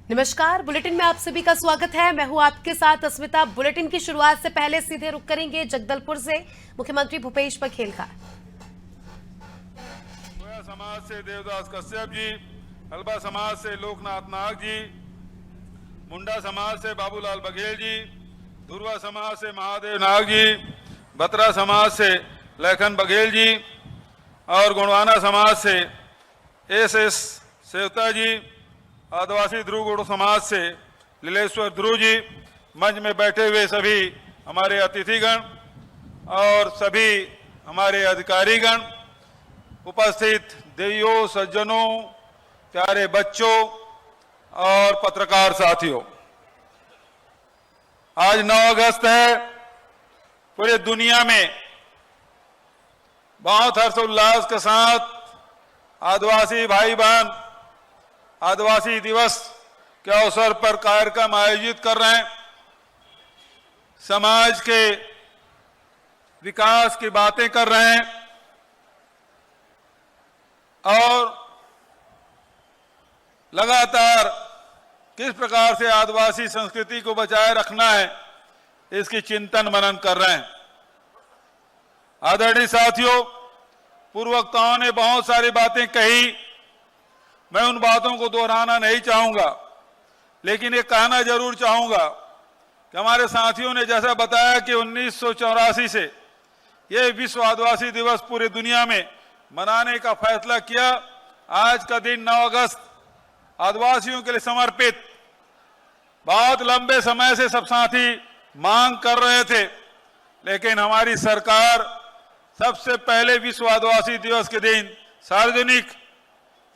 नमस्कार, बुलेटिन में आप सभी का स्वागत है। मैं हूं आपके साथ अस्मिता। बुलेटिन की शुरुआत से पहले सीधे रुक करेंगे जगदलपुर से मुख्यमंत्री भूपेश बघेल का। समाज से देवदास कश्यप जी, हलबा समाज से लोकनाथ नाग जी, मुंडा समाज से बाबूलाल बघेल जी, धुरवा समाज से महादेव नाग जी, बत्रा समाज से लखन बघेल जी और गुणवाना समाज से एस सेवता जी, आदिवासी ध्रुव गुड़ समाज से लीलेश्वर ध्रुव जी, मंच में बैठे हुए सभी हमारे अतिथिगण और सभी हमारे अधिकारीगण, उपस्थित देवियों, सज्जनों, प्यारे बच्चों और पत्रकार साथियों, आज 9 अगस्त है। पूरे दुनिया में बहुत हर्षोल्लास के साथ आदिवासी भाई बहन आदिवासी दिवस के अवसर पर कार्यक्रम आयोजित कर रहे हैं। समाज के विकास की बातें कर रहे हैं और लगातार किस प्रकार से आदिवासी संस्कृति को बचाए रखना है, इसकी चिंतन मनन कर रहे हैं। आदरणीय साथियों, पूर्व वक्ताओं ने बहुत सारी बातें कही, मैं उन बातों को दोहराना नहीं चाहूंगा, लेकिन ये कहना जरूर चाहूंगा कि हमारे साथियों ने जैसा बताया कि 1984 से ये विश्व आदिवासी दिवस पूरी दुनिया में मनाने का फैसला किया। आज का दिन 9 अगस्त आदिवासियों के लिए समर्पित, बहुत लंबे समय से सब साथी मांग कर रहे थे, लेकिन हमारी सरकार सबसे पहले विश्व आदिवासी दिवस के दिन सार्वजनिक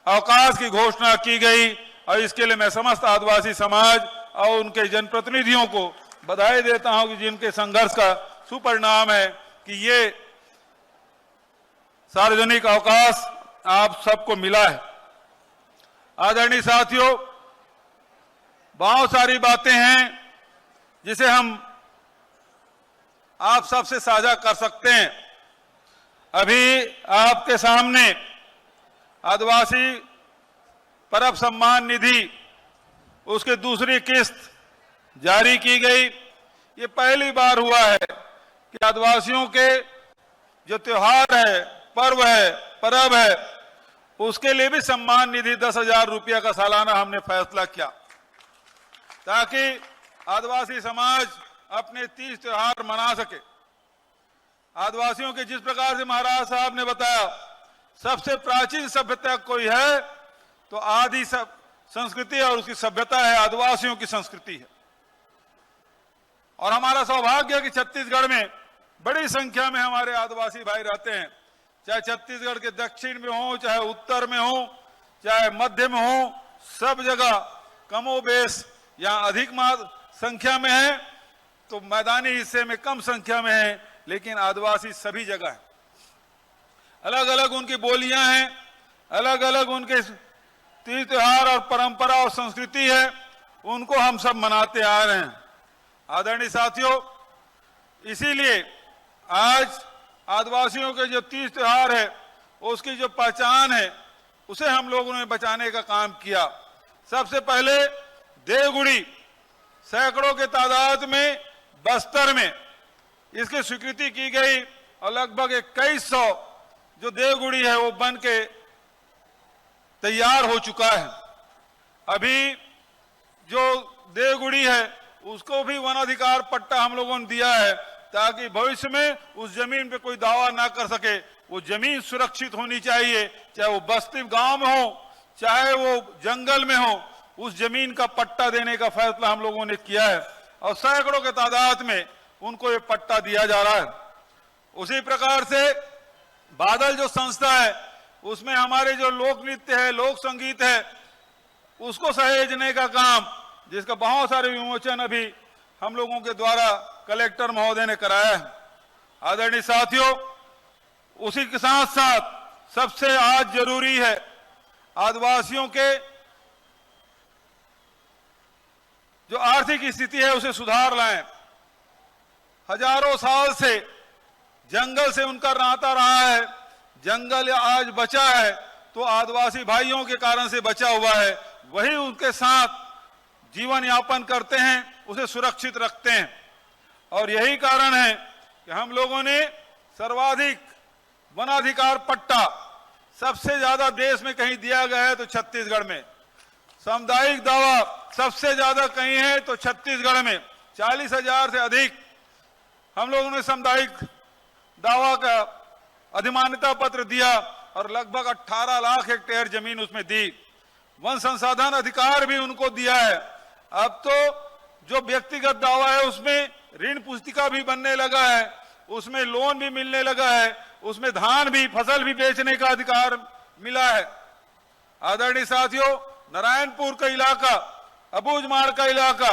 अवकाश की घोषणा की गई और इसके लिए मैं समस्त आदिवासी समाज और उनके जनप्रतिनिधियों को बधाई देता हूं कि जिनके संघर्ष का सुपरिणाम है कि ये सार्वजनिक अवकाश आप सबको मिला है। आदरणीय साथियों, बहुत सारी बातें हैं जिसे हम आप सबसे साझा कर सकते हैं। अभी आपके सामने आदिवासी परब सम्मान निधि उसकी दूसरी किस्त जारी की गई। ये पहली बार हुआ है कि आदिवासियों के जो त्योहार है, पर्व है, परब है, उसके लिए भी सम्मान निधि 10,000 रुपया का सालाना हमने फैसला किया, ताकि आदिवासी समाज अपने 30 त्योहार मना सके। आदिवासियों के जिस प्रकार से महाराज साहब ने बताया, सबसे प्राचीन सभ्यता कोई है तो आदि संस्कृति और उसकी सभ्यता है आदिवासियों की संस्कृति है। और हमारा सौभाग्य है कि छत्तीसगढ़ में बड़ी संख्या में हमारे आदिवासी भाई रहते हैं, चाहे छत्तीसगढ़ के दक्षिण में हो, चाहे उत्तर में हो, चाहे मध्य में हो, सब जगह कमोबेश यहाँ अधिक संख्या में है, तो मैदानी हिस्से में कम संख्या में है, लेकिन आदिवासी सभी जगह है। अलग अलग उनकी बोलियां हैं, अलग अलग उनके तीज त्योहार और परंपरा और संस्कृति है, उनको हम सब मनाते आ रहे हैं। आदरणीय साथियों, इसीलिए आज आदिवासियों के जो तीज त्योहार है, उसकी जो पहचान है, उसे हम लोगों ने बचाने का काम किया। सबसे पहले देवगुड़ी, सैकड़ों के तादाद में बस्तर में इसकी स्वीकृति की गई और लगभग 2100 जो देवगुड़ी है वो बन के तैयार हो चुका है। अभी जो देवगुड़ी है उसको भी वन अधिकार पट्टा हम लोगों ने दिया है, ताकि भविष्य में उस जमीन पे कोई दावा ना कर सके। वो जमीन सुरक्षित होनी चाहिए, चाहे वो बस्ती गांव में हो, चाहे वो जंगल में हो, उस जमीन का पट्टा देने का फैसला हम लोगों ने किया है और सैकड़ों के तादाद में उनको ये पट्टा दिया जा रहा है। उसी प्रकार से बादल जो संस्था है, उसमें हमारे जो लोक नृत्य है, लोक संगीत है, उसको सहेजने का काम, जिसका बहुत सारे विमोचन अभी हम लोगों के द्वारा कलेक्टर महोदय ने कराया है। आदरणीय साथियों, उसी के साथ साथ सबसे आज जरूरी है आदिवासियों के जो आर्थिक स्थिति है उसे सुधार लाएं। हजारों साल से जंगल से उनका नाता रहा है, जंगल आज बचा है तो आदिवासी भाइयों के कारण से बचा हुआ है। वही उनके साथ जीवन यापन करते हैं उसे सुरक्षित रखते हैं। और यही कारण है कि हम लोगों ने सर्वाधिक वनाधिकार पट्टा सबसे ज्यादा देश में कहीं दिया गया है तो छत्तीसगढ़ में, सामुदायिक दावा सबसे ज्यादा कहीं है तो छत्तीसगढ़ में 40,000 से अधिक हम लोगों ने सामुदायिक दावा का अधिमान्यता पत्र दिया और लगभग 18 लाख हेक्टेयर जमीन उसमें दी। वन संसाधन अधिकार भी उनको दिया है। अब तो जो व्यक्तिगत दावा है उसमें ऋण पुस्तिका भी बनने लगा है, उसमें लोन भी मिलने लगा है, उसमें धान भी फसल भी बेचने का अधिकार मिला है। आदरणीय साथियों, नारायणपुर का इलाका, अबूझमाड़ का इलाका,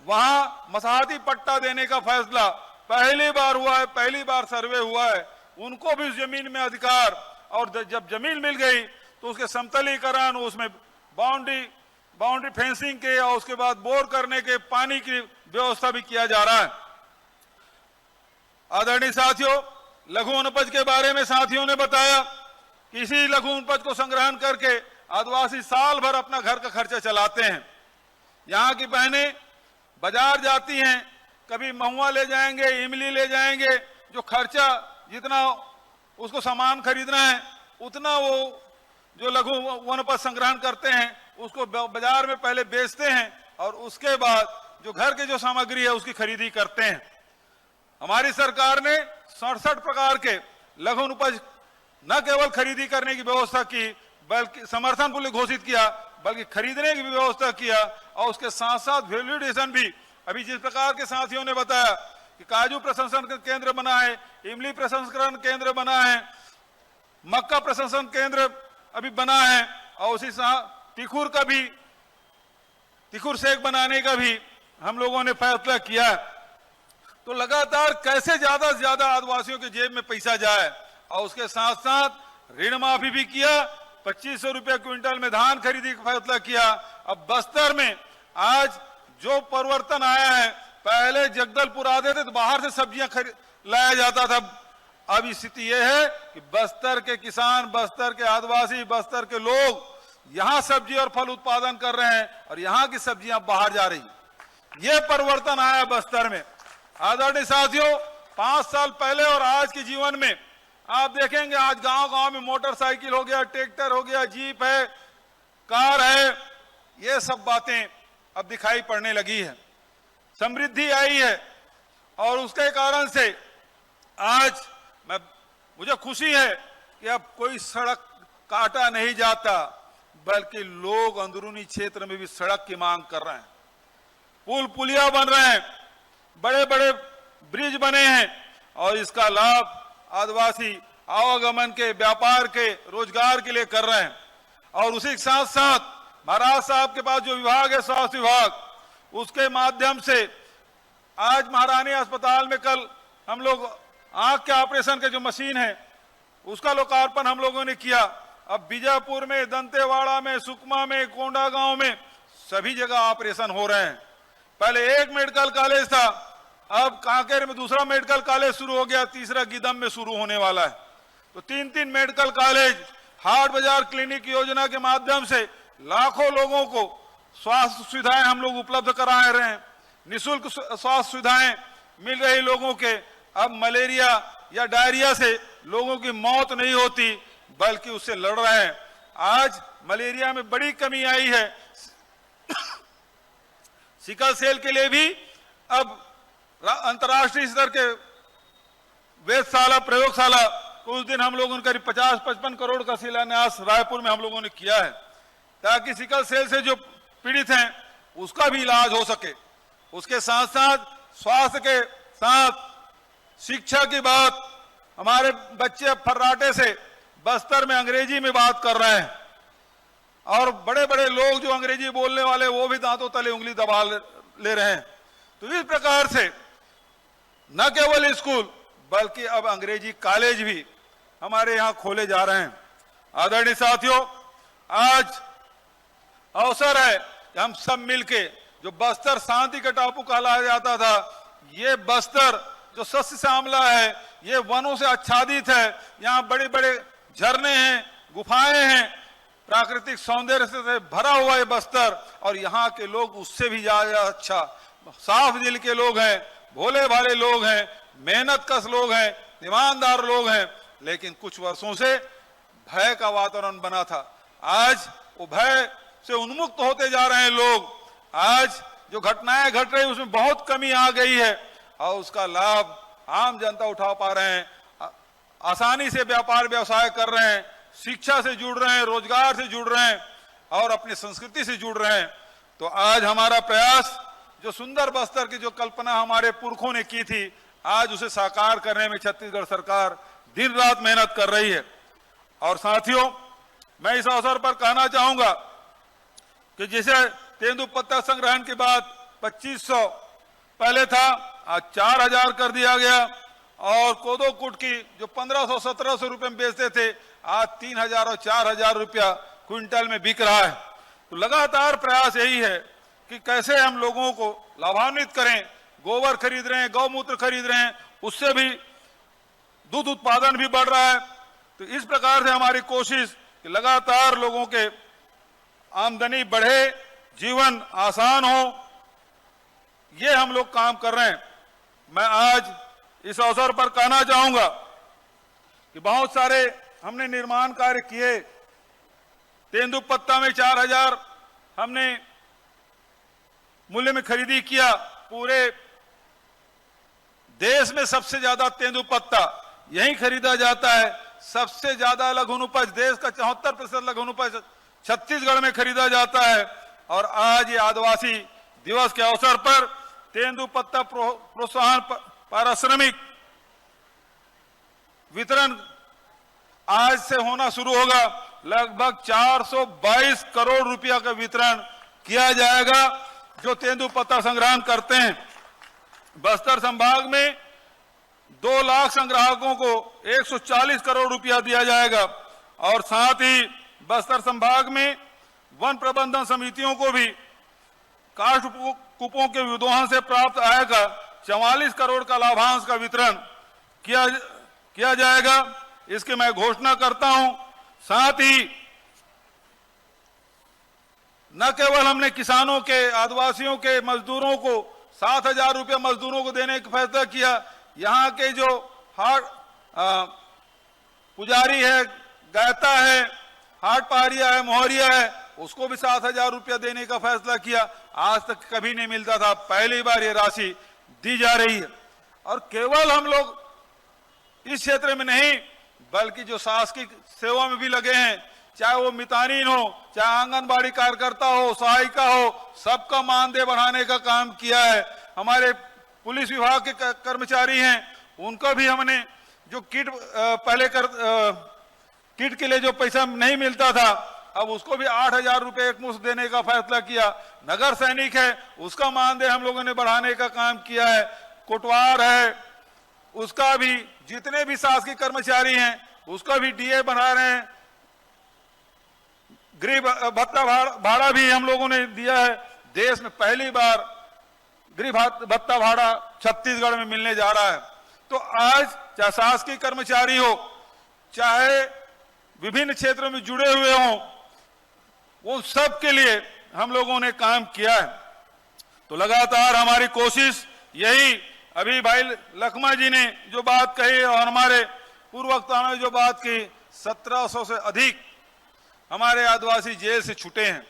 वहां मसाहती पट्टा देने का फैसला पहली बार हुआ है, पहली बार सर्वे हुआ है। उनको भी उस जमीन में अधिकार, और जब जमीन मिल गई तो उसके समतलीकरण, उसमें बाउंड्री फेंसिंग के और उसके बाद बोर करने के पानी की व्यवस्था भी किया जा रहा है। आदरणीय साथियों, लघु वनोपज के बारे में साथियों ने बताया कि इसी लघु वनोपज को संग्रहण करके आदिवासी साल भर अपना घर का खर्चा चलाते हैं। यहाँ की बहनें बाजार जाती हैं, कभी महुआ ले जाएंगे, इमली ले जाएंगे, जो खर्चा जितना उसको सामान खरीदना है उतना वो जो लघु वनोपज संग्रहण करते हैं उसको बाजार में पहले बेचते हैं और उसके बाद जो घर की जो सामग्री है उसकी खरीदी करते हैं। हमारी सरकार ने 67 प्रकार के लघु वनोपज न केवल खरीदी करने की व्यवस्था की बल्कि समर्थन मूल्य घोषित किया, बल्कि खरीदने की भी व्यवस्था किया और उसके साथ साथ वैल्यू एडिशन भी। अभी जिस प्रकार के साथियों ने बताया कि काजू प्रसंस्करण केंद्र बना है, इमली प्रसंस्करण केंद्र बना है, मक्का प्रसंस्करण केंद्र अभी बना है और उसी साथ तिखुर सेक बनाने का भी हम लोगों ने फैसला किया है। तो लगातार कैसे ज्यादा से ज्यादा आदिवासियों के जेब में पैसा जाए और उसके साथ साथ ऋण माफी भी किया। 2500 रुपये क्विंटल में धान खरीदी का फैसला किया। अब बस्तर में आज जो परिवर्तन आया है, पहले जगदलपुर आते थे तो बाहर से सब्जियां लाया जाता था। अब स्थिति यह है कि बस्तर के किसान, बस्तर के आदिवासी, बस्तर के लोग यहां सब्जी और फल उत्पादन कर रहे हैं और यहां की सब्जियां बाहर जा रही। यह परिवर्तन आया बस्तर में। आदरणीय साथियों, 5 साल पहले और आज के जीवन में आप देखेंगे आज गांव-गांव में मोटरसाइकिल हो गया, ट्रैक्टर हो गया, जीप है, कार है, ये सब बातें अब दिखाई पड़ने लगी है। समृद्धि आई है और उसके कारण से आज मुझे खुशी है कि अब कोई सड़क काटा नहीं जाता, बल्कि लोग अंदरूनी क्षेत्र में भी सड़क की मांग कर रहे हैं। पुल पुलिया बन रहे हैं, बड़े बड़े ब्रिज बने हैं और इसका लाभ आदिवासी आवागमन के, व्यापार के, रोजगार के लिए कर रहे हैं। और उसी के साथ साथ महाराज साहब के पास जो विभाग है, स्वास्थ्य विभाग, उसके माध्यम से आज महारानी अस्पताल में कल हम लोग आंख के ऑपरेशन के जो मशीन है उसका लोकार्पण हम लोगों ने किया। अब बीजापुर में, दंतेवाड़ा में, सुकमा में, कोंडागांव में सभी जगह ऑपरेशन हो रहे हैं। पहले एक मेडिकल कॉलेज था, अब कांकेर में दूसरा मेडिकल कॉलेज शुरू हो गया, तीसरा गिदम में शुरू होने वाला है। तो 3-3 मेडिकल कॉलेज, हाट बाजार क्लिनिक योजना के माध्यम से लाखों लोगों को स्वास्थ्य सुविधाएं हम लोग उपलब्ध करा रहे हैं। निःशुल्क स्वास्थ्य सुविधाएं मिल रही लोगों के। अब मलेरिया या डायरिया से लोगों की मौत नहीं होती, बल्कि उससे लड़ रहे हैं। आज मलेरिया में बड़ी कमी आई है। सिकल सेल के लिए भी अब अंतर्राष्ट्रीय स्तर के वेधशाला, प्रयोगशाला, उस दिन हम लोगों ने करीब 50-55 करोड़ का शिलान्यास रायपुर में हम लोगों ने किया है, ताकि सिकल सेल से जो पीड़ित हैं उसका भी इलाज हो सके। उसके साथ साथ स्वास्थ्य के साथ शिक्षा की बात, हमारे बच्चे अब फर्राटे से बस्तर में अंग्रेजी में बात कर रहे हैं और बड़े बड़े लोग जो अंग्रेजी बोलने वाले वो भी दांतों तले उंगली दबा ले रहे हैं। तो इस प्रकार से न केवल स्कूल बल्कि अब अंग्रेजी कॉलेज भी हमारे यहाँ खोले जा रहे हैं। आदरणीय साथियों, आज अवसर है कि हम सब मिलके, जो बस्तर शांति का टापू कहलाया जाता था, ये बस्तर जो सस्य श्यामला है, ये वनों से आच्छादित है। यहाँ बड़े बड़े झरने हैं, गुफाएं हैं, प्राकृतिक सौंदर्य से भरा हुआ है बस्तर, और यहाँ के लोग उससे भी ज्यादा अच्छा साफ दिल के लोग हैं, भोले भाले लोग हैं, मेहनत कश लोग हैं, ईमानदार लोग हैं। लेकिन कुछ वर्षों से भय का वातावरण बना था, आज वो भय से उन्मुक्त होते जा रहे हैं लोग। आज जो घटनाएं घट रही उसमें बहुत कमी आ गई है और उसका लाभ आम जनता उठा पा रहे हैं, आसानी से व्यापार व्यवसाय कर रहे हैं, शिक्षा से जुड़ रहे हैं, रोजगार से जुड़ रहे हैं और अपनी संस्कृति से जुड़ रहे हैं। तो आज हमारा प्रयास, जो सुंदर बस्तर की जो कल्पना हमारे पुरखों ने की थी, आज उसे साकार करने में छत्तीसगढ़ सरकार दिन रात मेहनत कर रही है। और साथियों, मैं इस अवसर पर कहना चाहूंगा कि जैसे तेंदुपत्ता संग्रहण के बाद 2500 पहले था, आज 4000 कर दिया गया, और कोदो कूट की जो 1500-1700 रुपए में बेचते थे, आज 3000 और 4000 रुपया क्विंटल में बिक रहा है। तो लगातार प्रयास यही है कि कैसे हम लोगों को लाभान्वित करें। गोबर खरीद रहे हैं, गौमूत्र खरीद रहे हैं, उससे भी दूध उत्पादन भी बढ़ रहा है। तो इस प्रकार से हमारी कोशिश कि लगातार लोगों के आमदनी बढ़े, जीवन आसान हो, ये हम लोग काम कर रहे हैं। मैं आज इस अवसर पर कहना चाहूंगा कि बहुत सारे हमने निर्माण कार्य किए। तेंदुपत्ता में 4000 हमने मूल्य में खरीदी किया। पूरे देश में सबसे ज्यादा तेंदुपत्ता यहीं खरीदा जाता है। सबसे ज्यादा लघुन उपज, देश का 74% लघुन उपज छत्तीसगढ़ में खरीदा जाता है। और आज ये आदिवासी दिवस के अवसर पर तेंदुपत्ता प्रोत्साहन पारिश्रमिक वितरण आज से होना शुरू होगा। लगभग 422 करोड़ रुपया का वितरण किया जाएगा जो तेंदुपत्ता संग्रहण करते हैं। बस्तर संभाग में 2 लाख संग्राहकों को 140 करोड़ रुपया दिया जाएगा। और साथ ही बस्तर संभाग में वन प्रबंधन समितियों को भी काष्ठ कूपों के विद्वान से प्राप्त आय का 44 करोड़ का लाभांश का वितरण किया जाएगा। इसकी मैं घोषणा करता हूं। साथ ही न केवल हमने किसानों के, आदिवासियों के मजदूरों को 7000 रुपये मजदूरों को देने का फैसला किया। यहाँ के जो पुजारी है, गायता है, हाट पहाड़िया है, मोहरिया है, उसको भी 7000 रुपया देने का फैसला किया। आज तक कभी नहीं मिलता था, पहली बार ये राशि दी जा रही है। और केवल हम लोग इस क्षेत्र में नहीं, बल्कि जो शासकीय सेवा में भी लगे हैं, चाहे वो मितानिन हो, चाहे आंगनबाड़ी कार्यकर्ता हो, सहायिका हो, सबका मानदेय बढ़ाने का काम किया है। हमारे पुलिस विभाग के कर्मचारी हैं, उनको भी हमने जो किट पहले किट के लिए जो पैसा नहीं मिलता था, अब उसको भी 8000 रुपये एक मुश्त देने का फैसला किया। नगर सैनिक है, उसका मानदेय हम लोगों ने बढ़ाने का काम किया है। कोटवार है, उसका भी, जितने भी शासकीय कर्मचारी हैं उसका भी डीए बढ़ा रहे हैं। गृह भत्ता भाड़ा भी हम लोगों ने दिया है। देश में पहली बार गृह भत्ता भाड़ा छत्तीसगढ़ में मिलने जा रहा है। तो आज चाहे शासकीय कर्मचारी हो, चाहे विभिन्न क्षेत्रों में जुड़े हुए हों, वो सब के लिए हम लोगों ने काम किया है। तो लगातार हमारी कोशिश यही, अभी भाई लखमा जी ने जो बात कही और हमारे पूर्व वक्ताओं ने जो बात की, 1700 से अधिक हमारे आदिवासी जेल से छूटे हैं।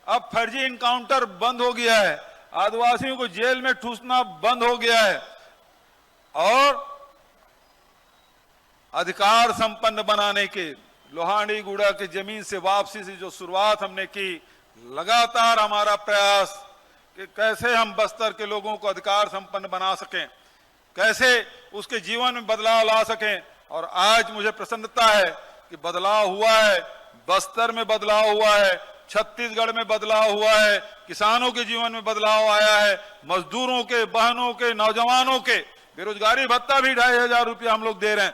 अब फर्जी इनकाउंटर बंद हो गया है, आदिवासियों को जेल में ठूसना बंद हो गया है और अधिकार संपन्न बनाने के लोहांडी गुड़ा की जमीन से वापसी से जो शुरुआत हमने की, लगातार हमारा प्रयास कि कैसे हम बस्तर के लोगों को अधिकार संपन्न बना सकें, कैसे उसके जीवन में बदलाव ला सकें। और आज मुझे प्रसन्नता है कि बदलाव हुआ है, बस्तर में बदलाव हुआ है, छत्तीसगढ़ में बदलाव हुआ है, किसानों के जीवन में बदलाव आया है, मजदूरों के, बहनों के, नौजवानों के बेरोजगारी भत्ता भी 2500 रुपया हम लोग दे रहे हैं।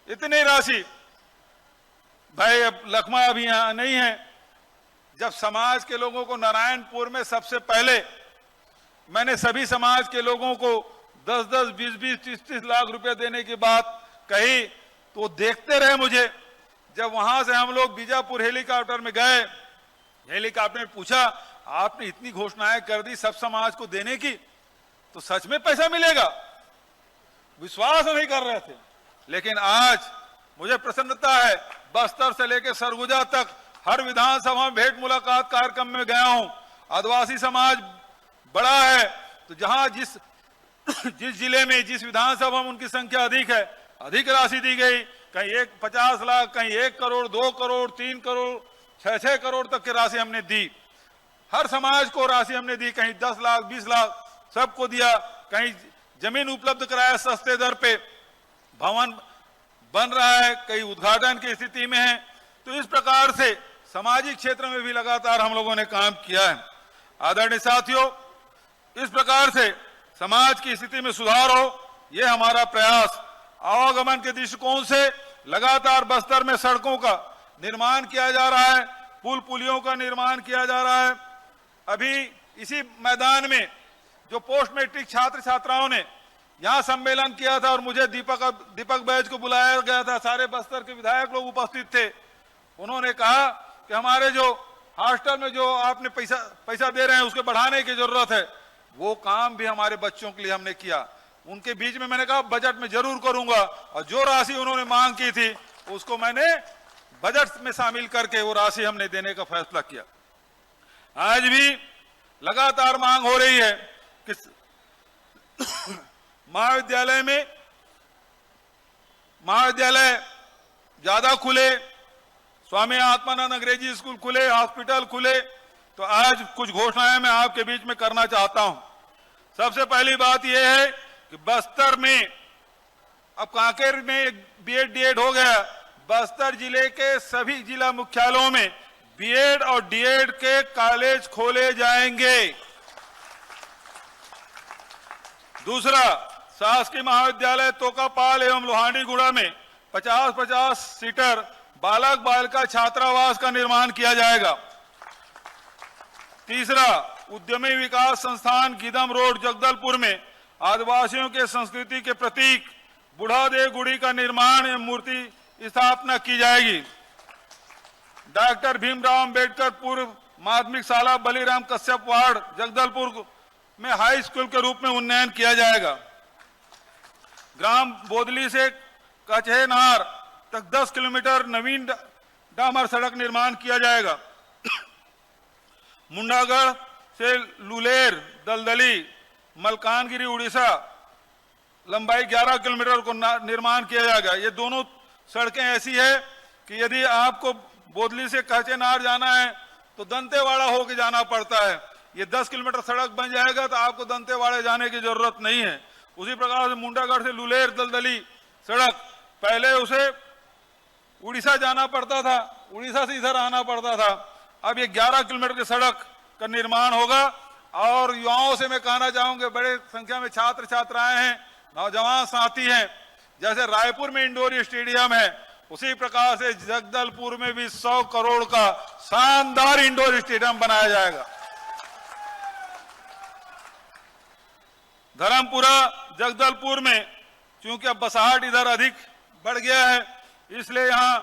इतनी राशि, भाई अब लखमा अभी यहां नहीं है, जब समाज के लोगों को नारायणपुर में सबसे पहले मैंने सभी समाज के लोगों को 10-10, 20-20, 30-30 लाख रुपए देने की बात कही, तो देखते रहे मुझे जब वहां से हम लोग बीजापुर हेलीकॉप्टर में गए, हेलीकॉप्टर में पूछा आपने इतनी घोषणाएं कर दी सब समाज को देने की, तो सच में पैसा मिलेगा? विश्वास नहीं कर रहे थे। लेकिन आज मुझे प्रसन्नता है, बस्तर से लेकर सरगुजा तक हर विधानसभा में भेंट मुलाकात कार्यक्रम में गया हूं। आदिवासी समाज बड़ा है, तो जहां जिस जिले में, जिस विधानसभा में उनकी संख्या अधिक है, अधिक राशि दी गई। कहीं 50 लाख, कहीं 1 करोड़, 2 करोड़, 3 करोड़, 6 करोड़ तक की राशि हमने दी। हर समाज को राशि हमने दी, कहीं 10 लाख, 20 लाख सबको दिया। कहीं जमीन उपलब्ध कराया सस्ते दर पे, भवन बन रहा है, कई उद्घाटन की स्थिति में है। तो इस प्रकार से सामाजिक क्षेत्र में भी लगातार हम लोगों ने काम किया है। आदरणीय साथियों, इस प्रकार से समाज की स्थिति में सुधार हो, ये हमारा प्रयास। आवागमन के दृष्टिकोण से लगातार बस्तर में सड़कों का निर्माण किया जा रहा है, पुल पुलियों का निर्माण किया जा रहा है। अभी इसी मैदान में जो पोस्ट मैट्रिक छात्र छात्राओं ने यहाँ सम्मेलन किया था और मुझे दीपक बैज को बुलाया गया था, सारे बस्तर के विधायक लोग उपस्थित थे। उन्होंने कहा कि हमारे जो हॉस्टल में जो आपने पैसा दे रहे हैं उसके बढ़ाने की जरूरत है। वो काम भी हमारे बच्चों के लिए हमने किया। उनके बीच में मैंने कहा बजट में जरूर करूंगा, और जो राशि उन्होंने मांग की थी उसको मैंने बजट में शामिल करके वो राशि हमने देने का फैसला किया। आज भी लगातार मांग हो रही है कि महाविद्यालय ज्यादा खुले, स्वामी आत्मानंद अंग्रेजी स्कूल खुले, हॉस्पिटल खुले। तो आज कुछ घोषणाएं मैं आपके बीच में करना चाहता हूं। सबसे पहली बात यह है कि बस्तर में, अब कांकेर में बीएड डीएड हो गया, बस्तर जिले के सभी जिला मुख्यालयों में बीएड और डीएड के कॉलेज खोले जाएंगे। दूसरा, शासकीय महाविद्यालय तोकापाल एवं लोहांडीगुड़ा में 50-50 सीटर बालक बालिका छात्रावास का निर्माण किया जाएगा। तीसरा, उद्यमी विकास संस्थान गीदम रोड जगदलपुर में आदिवासियों के संस्कृति के प्रतीक बुढ़ादेव गुड़ी का निर्माण एवं मूर्ति स्थापना की जाएगी। डॉक्टर भीमराव अंबेडकर पूर्व माध्यमिक शाला बलीराम कश्यप वार्ड जगदलपुर में हाई स्कूल के रूप में उन्नयन किया जाएगा। ग्राम बोदली से कचहेनार तक 10 किलोमीटर नवीन डामर सड़क निर्माण किया जाएगा। मुंडागढ़ से लुलेर दलदली मलकानगिरी उड़ीसा लंबाई 11 किलोमीटर को निर्माण किया जाएगा। ये दोनों सड़कें ऐसी है कि यदि आपको बोदली से कचहेनार जाना है तो दंतेवाड़ा होके जाना पड़ता है। ये 10 किलोमीटर सड़क बन जाएगा तो आपको दंतेवाड़ा जाने की जरूरत नहीं है। उसी प्रकार से मुंडागढ़ से लुलेर दलदली सड़क, पहले उसे उड़ीसा जाना पड़ता था, उड़ीसा से इधर आना पड़ता था। अब ये 11 किलोमीटर की सड़क का निर्माण होगा। और युवाओं से मैं कहना चाहूंगा, बड़े संख्या में छात्र छात्राएं हैं, नौजवान साथी हैं। जैसे रायपुर में इंडोर स्टेडियम है, उसी प्रकार से जगदलपुर में भी 100 करोड़ का शानदार इंडोर स्टेडियम बनाया जाएगा। धर्मपुरा जगदलपुर में चूंकि अब बसाहट इधर अधिक बढ़ गया है, इसलिए यहां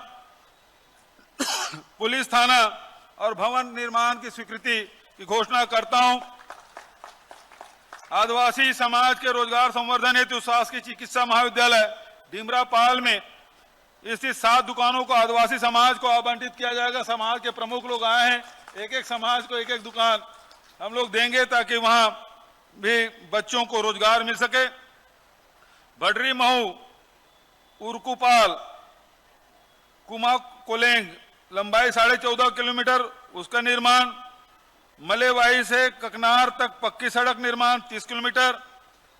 पुलिस थाना और भवन निर्माण की स्वीकृति की घोषणा करता हूं। आदिवासी समाज के रोजगार संवर्धन हेतु शासकीय चिकित्सा महाविद्यालय डिमरापाल में स्थित 7 दुकानों को आदिवासी समाज को आवंटित किया जाएगा। समाज के प्रमुख लोग आए हैं, एक समाज को एक दुकान हम लोग देंगे ताकि वहां भी बच्चों को रोजगार मिल सके। भडरी महू उर्कुपाल कुमा कोलेंग लंबाई 14.5 किलोमीटर, उसका निर्माण। मलेवाई से ककनार तक पक्की सड़क निर्माण 30 किलोमीटर।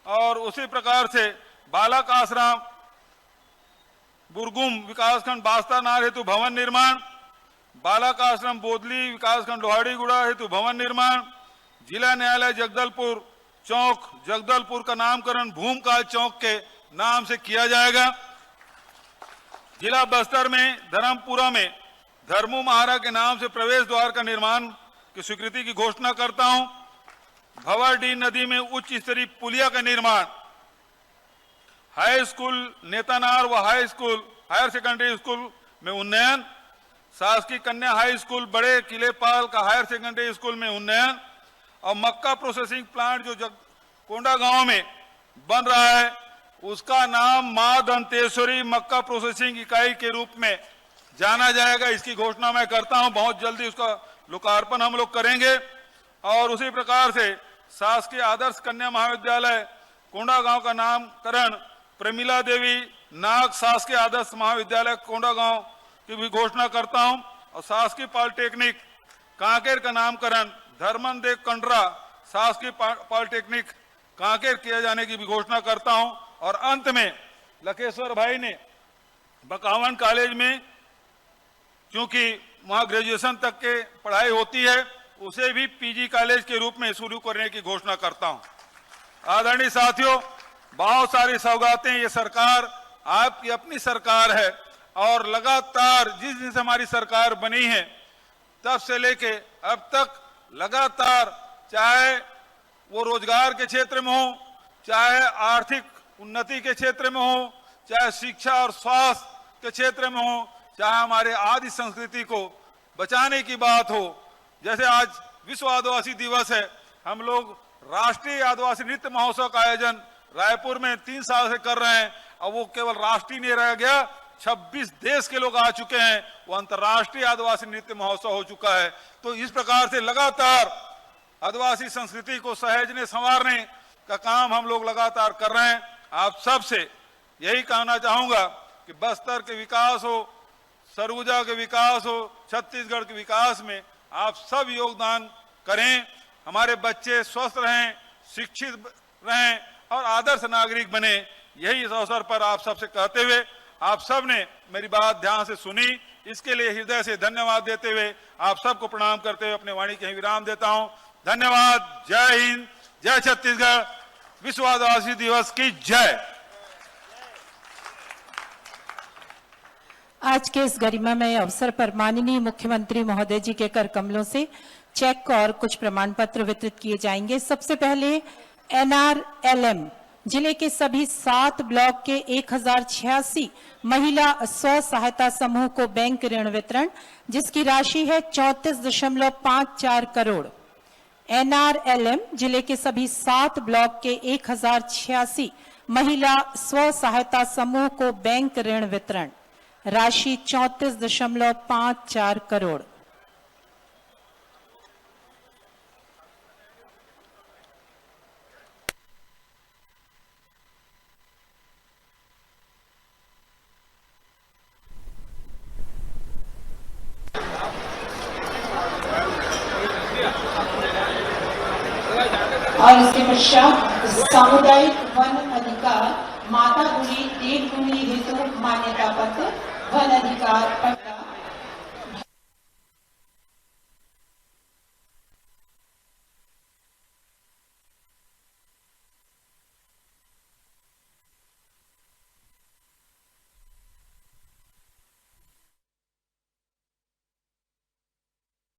और उसी प्रकार से बालक आश्रम बुरगुम विकासखंड बास्तानार हेतु भवन निर्माण। बालक आश्रम बोदली विकासखंड लोहाड़ीगुड़ा हेतु भवन निर्माण। जिला न्यायालय जगदलपुर चौक जगदलपुर का नामकरण भूमकाल चौक के नाम से किया जाएगा। जिला बस्तर में धर्मपुरा में धर्मू महारा के नाम से प्रवेश द्वार का निर्माण की स्वीकृति की घोषणा करता हूं। भंवरडीह नदी में उच्च स्तरीय पुलिया का निर्माण। हाई स्कूल नेतानार व high school higher secondary school में उन्नयन, शासकीय कन्या हाई स्कूल बड़े किलेपाल का हायर सेकेंडरी स्कूल में उन्नयन और मक्का प्रोसेसिंग प्लांट जो कोंडा गांव में बन रहा है उसका नाम मां दंतेश्वरी मक्का प्रोसेसिंग इकाई के रूप में जाना जाएगा। इसकी घोषणा मैं करता हूं। बहुत जल्दी उसका लोकार्पण हम लोग करेंगे। और उसी प्रकार से शासकीय आदर्श कन्या महाविद्यालय कोंडा गांव का नामकरण प्रमिला देवी नाग शासकीय आदर्श महाविद्यालय कोंडा गांव की भी घोषणा करता हूं। और शासकीय पॉलिटेक्निक कांकेर का नामकरण धर्मन देव कंडरा शासकीय पॉलिटेक्निक कांकेर किए जाने की भी घोषणा करता हूं। और अंत में लखेश्वर भाई ने बकावन कॉलेज में, क्योंकि वहां ग्रेजुएशन तक के पढ़ाई होती है, उसे भी पीजी कॉलेज के रूप में शुरू करने की घोषणा करता हूं। आदरणीय साथियों, बहुत सारी सौगातें, ये सरकार आपकी अपनी सरकार है और लगातार जिस दिन से हमारी सरकार बनी है तब से लेके अब तक लगातार, चाहे वो रोजगार के क्षेत्र में हो, चाहे आर्थिक उन्नति के क्षेत्र में हो, चाहे शिक्षा और स्वास्थ्य के क्षेत्र में हो, चाहे हमारे आदि संस्कृति को बचाने की बात हो। जैसे आज विश्व आदिवासी दिवस है, हम लोग राष्ट्रीय आदिवासी नृत्य महोत्सव का आयोजन रायपुर में 3 साल से कर रहे हैं और वो केवल राष्ट्रीय नहीं रह गया, 26 देश के लोग आ चुके हैं, वो अंतर्राष्ट्रीय आदिवासी नृत्य महोत्सव हो चुका है। तो इस प्रकार से लगातार आदिवासी संस्कृति को सहेजने संवारने का काम हम लोग लगातार कर रहे हैं। आप सबसे यही कहना चाहूंगा कि बस्तर के विकास हो, सरगुजा के विकास हो, छत्तीसगढ़ के विकास में आप सब योगदान करें। हमारे बच्चे स्वस्थ रहें, शिक्षित रहें और आदर्श नागरिक बने। यही इस अवसर पर आप सबसे कहते हुए, आप सब ने मेरी बात ध्यान से सुनी, इसके लिए हृदय से धन्यवाद देते हुए आप सबको प्रणाम करते हुए अपने वाणी के विराम देता हूं। धन्यवाद। जय हिंद, जय छत्तीसगढ़, विश्व आदिवासी दिवस की जय। आज के इस गरिमामय अवसर पर माननीय मुख्यमंत्री महोदय जी के कर कमलों से चेक और कुछ प्रमाण पत्र वितरित किए जाएंगे। सबसे पहले NRLM जिले के सभी 7 ब्लॉक के 1086 महिला स्व सहायता समूह को बैंक ऋण वितरण, जिसकी राशि है 34.54 करोड़। NRLM जिले के सभी 7 ब्लॉक के 1086 महिला स्व सहायता समूह को बैंक ऋण वितरण, राशि 34.54 करोड़। और इसके पश्चात सामुदायिक वन अधिकार माता गुणी देव गुणी हेतु मान्यता पत्र वन अधिकार पट्टा